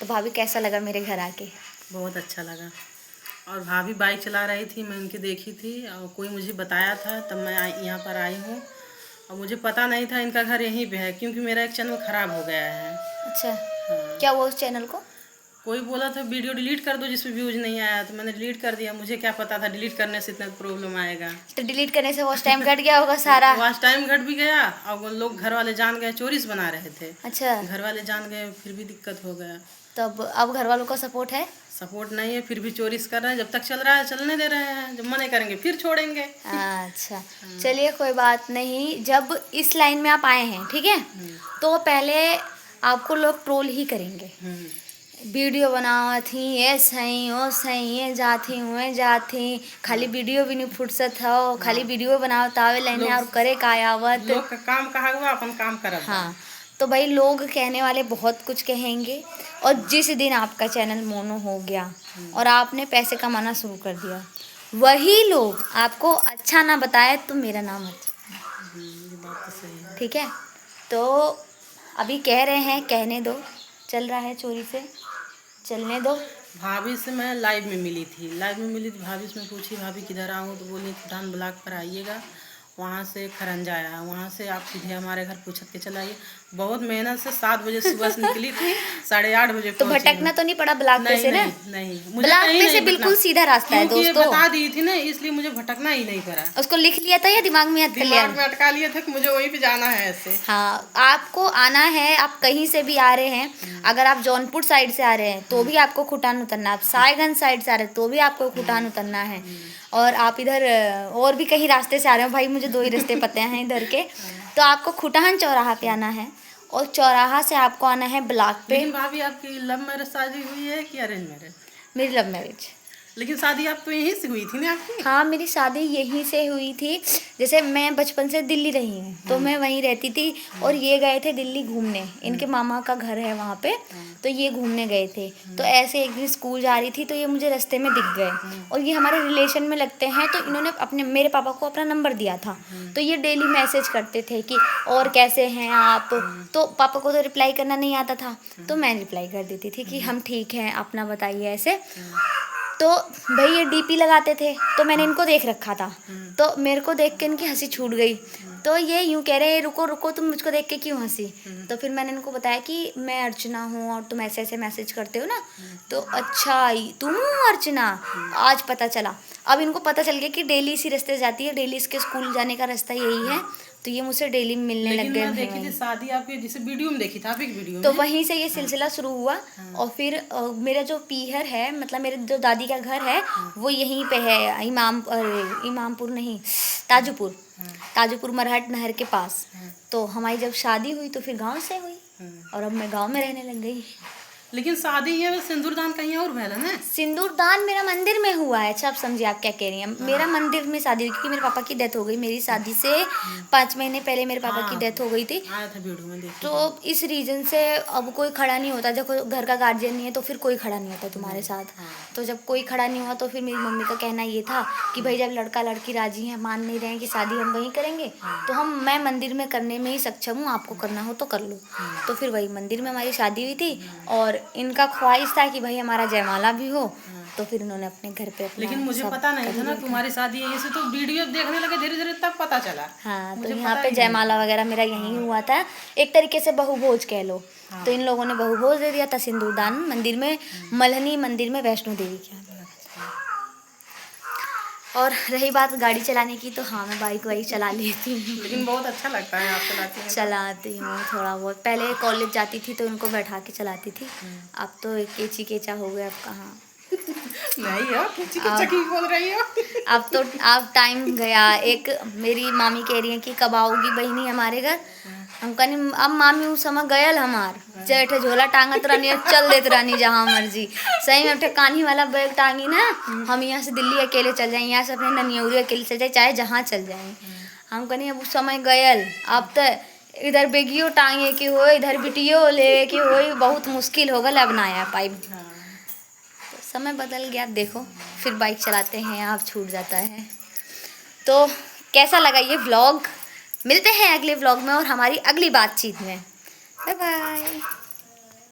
तो भाभी कैसा लगा मेरे घर आके? बहुत अच्छा लगा। और भाभी बाइक चला रही थी, मैं उनकी देखी थी और कोई मुझे बताया था, तब मैं यहाँ पर आई हूँ। और मुझे पता नहीं था इनका घर यहीं पे है, क्योंकि मेरा एक चैनल ख़राब हो गया है। अच्छा, हाँ। क्या हुआ उस चैनल को? कोई बोला था वीडियो डिलीट कर दो जिसमें व्यूज़ नहीं आया, तो मैंने डिलीट कर दिया। मुझे क्या पता था डिलीट करने से इतना प्रॉब्लम आएगा। तो डिलीट करने से वॉच टाइम घट गया होगा सारा। वॉच टाइम घट भी गया और वो लोग घर वाले जान गए, चोरी से बना रहे थे। अच्छा, घर वाले जान गए, फिर भी दिक्कत हो गया। तो अब घर वालों का सपोर्ट है? सपोर्ट नहीं है, फिर भी चोरी से कर रहे हैं। जब तक चल रहा है चलने दे रहे हैं, जब मना करेंगे फिर छोड़ेंगे। अच्छा, चलिए कोई बात नहीं। जब इस लाइन में आप आए हैं, ठीक है, तो पहले आपको लोग ट्रोल ही करेंगे। वीडियो बनावा थी, ये सही वो सही, ये जाती हुए जाती, खाली वीडियो भी नहीं फुर्सत हो, खाली वीडियो बनाओ तावे लाइन और करे कायावत। लोग का काम कहा हुआ, अपन काम करब। हाँ, तो भाई लोग कहने वाले बहुत कुछ कहेंगे। और जिस दिन आपका चैनल मोनो हो गया और आपने पैसे कमाना शुरू कर दिया, वही लोग आपको अच्छा ना बताए तो मेरा नाम अच्छा। ये बात तो सही है। ठीक है, तो अभी कह रहे हैं, कहने दो, चल रहा है चोरी से, चलने दो। भाभी से मैं लाइव में मिली थी, भाभी से मैं पूछी भाभी किधर आऊँ, तो बोली खुटान ब्लॉक पर आइएगा, वहाँ से खरंजा आया, वहाँ से आप सीधे हमारे घर पूछत के चलाइए। बहुत मेहनत से 7 बजे सुबह से निकली थी, 8:30 बजे तो भटकना तो नहीं पड़ा ब्लॉक पे से ना? नहीं, ब्लॉक पे से बिल्कुल सीधा रास्ता है दोस्तों। बता दी थी ना, इसलिए मुझे भटकना ही नहीं पड़ा। उसको लिख लिया था या दिमाग में याद कर लिया? दिमाग में अटका लिया था कि मुझे वहीं पे जाना है ऐसे। हाँ, आपको आना है, आप कहीं से भी आ रहे हैं, अगर आप जौनपुर साइड से आ रहे हैं तो भी आपको खुटान उतरना है, आप सायगंज साइड से आ रहे हैं तो भी आपको खुटान उतरना है, और आप इधर और भी कहीं रास्ते से आ रहे हो, भाई मुझे 2 ही रास्ते पते हैं इधर के, तो आपको खुटान चौराहा पे आना है और चौराहा से आपको आना है ब्लॉक पे। लेकिन भाभी आपकी लव मैरिज शादी हुई है कि अरेंज मैरिज? मेरी लव मैरिज। लेकिन शादी आप तो यहीं से हुई थी ना आपकी? हाँ, मेरी शादी यहीं से हुई थी। जैसे मैं बचपन से दिल्ली रही हूँ तो मैं वहीं रहती थी, और ये गए थे दिल्ली घूमने, इनके मामा का घर है वहाँ पे, तो ये घूमने गए थे। तो ऐसे एक दिन स्कूल जा रही थी तो ये मुझे रास्ते में दिख गए, और ये हमारे रिलेशन में लगते हैं, तो इन्होंने अपने मेरे पापा को अपना नंबर दिया था। तो ये डेली मैसेज करते थे कि और कैसे हैं आप, तो पापा को तो रिप्लाई करना नहीं आता था, तो मैं रिप्लाई कर देती थी कि हम ठीक हैं, अपना बताइए ऐसे। तो भाई ये डीपी लगाते थे तो मैंने इनको देख रखा था, तो मेरे को देख के इनकी हंसी छूट गई, तो ये यूँ कह रहे रुको रुको तुम मुझको देख के क्यों हंसी। तो फिर मैंने इनको बताया कि मैं अर्चना हूँ और तुम ऐसे ऐसे मैसेज करते हो ना, तो अच्छा तुम हो अर्चना, आज पता चला। अब इनको पता चल गया कि डेली इसी रास्ते जाती है, डेली इसके स्कूल जाने का रास्ता यही है, तो ये मुझसे डेली मिलने लग गए। देखी थी शादी आपकी, जिसे वीडियो में देखी था आपकी वीडियो में, तो वहीं से ये सिलसिला शुरू हुआ। और फिर मेरा जो पीहर है, मतलब मेरे जो दादी का घर है वो यहीं पे है, इमामपुर नहीं, ताजूपुर मरहट नहर के पास। तो हमारी जब शादी हुई तो फिर गांव से हुई, और अब मैं गांव में रहने लग गई। लेकिन शादी ये सिंदूरदान कहीं और भैला ना? सिंदूरदान मेरा मंदिर में हुआ है। अच्छा, आप समझिए आप क्या कह रही हैं। मेरा मंदिर में शादी हुई क्योंकि मेरे पापा की डेथ हो गई, मेरी शादी से 5 महीने पहले मेरे पापा की डेथ हो गई थी। आया था वीडियो में देखी। तो इस रीजन से अब कोई खड़ा नहीं होता, जब घर का गार्जियन नहीं है तो फिर कोई खड़ा नहीं होता तुम्हारे साथ। तो जब कोई खड़ा नहीं हुआ तो फिर मेरी मम्मी का कहना ये था कि भाई जब लड़का लड़की राजी हैं, मान नहीं रहे हैं कि शादी हम वहीं करेंगे, तो मैं मंदिर में करने में ही सक्षम हूँ, आपको करना हो तो कर लो। तो फिर वही मंदिर में हमारी शादी हुई थी, और इनका ख्वाहिश था कि भाई हमारा जयमाला भी हो, तो फिर उन्होंने अपने घर पे अपना। लेकिन मुझे पता नहीं था ना तुम्हारी शादी यहीं से, तो वीडियो देखने लगे धीरे धीरे तब पता चला। हाँ, तो यहाँ पे जयमाला वगैरह मेरा यहीं हुआ था, एक तरीके से बहुभोज कह लो। तो इन लोगों ने बहुभोज दे दिया था सिंदूरदान मंदिर में, मल्हनी मंदिर में, वैष्णो देवी के। और रही बात गाड़ी चलाने की, तो हाँ मैं बाइक वाइक चला लेती हूँ। लेकिन बहुत अच्छा लगता है आप चलाती हैं। चलाती हूँ थोड़ा बहुत। पहले कॉलेज जाती थी तो इनको बैठा के चलाती थी, अब तो केची केचा हो गया, अब कहाँ। नहीं हो केची केचा की बोल रही हो। अब तो अब टाइम गया। एक मेरी मामी कह रही है कि कब आओगी बहनी हमारे घर। हम कहनी अब मामी उस समय गयल हमार जेठे झोला टांगत रहनी, चल देते रहनी जहाँ मर्जी। सही में उठे कान्ही वाला बैग टांगी ना, हम यहाँ से दिल्ली अकेले चल जाएं, यहाँ से अपने ननियौरी अकेले चल जाए, चाहे जहाँ चल जाएं। हम कहनी अब उस समय गयल, अब तो इधर बेगियो टांगे की हो, इधर बिटियो ले की हो, बहुत मुश्किल हो गल, अब ना आया पाइप। तो समय बदल गया, देखो फिर बाइक चलाते हैं, आप छूट जाता है। तो कैसा लगा ये व्लॉग? मिलते हैं अगले व्लॉग में और हमारी अगली बातचीत में। Bye bye.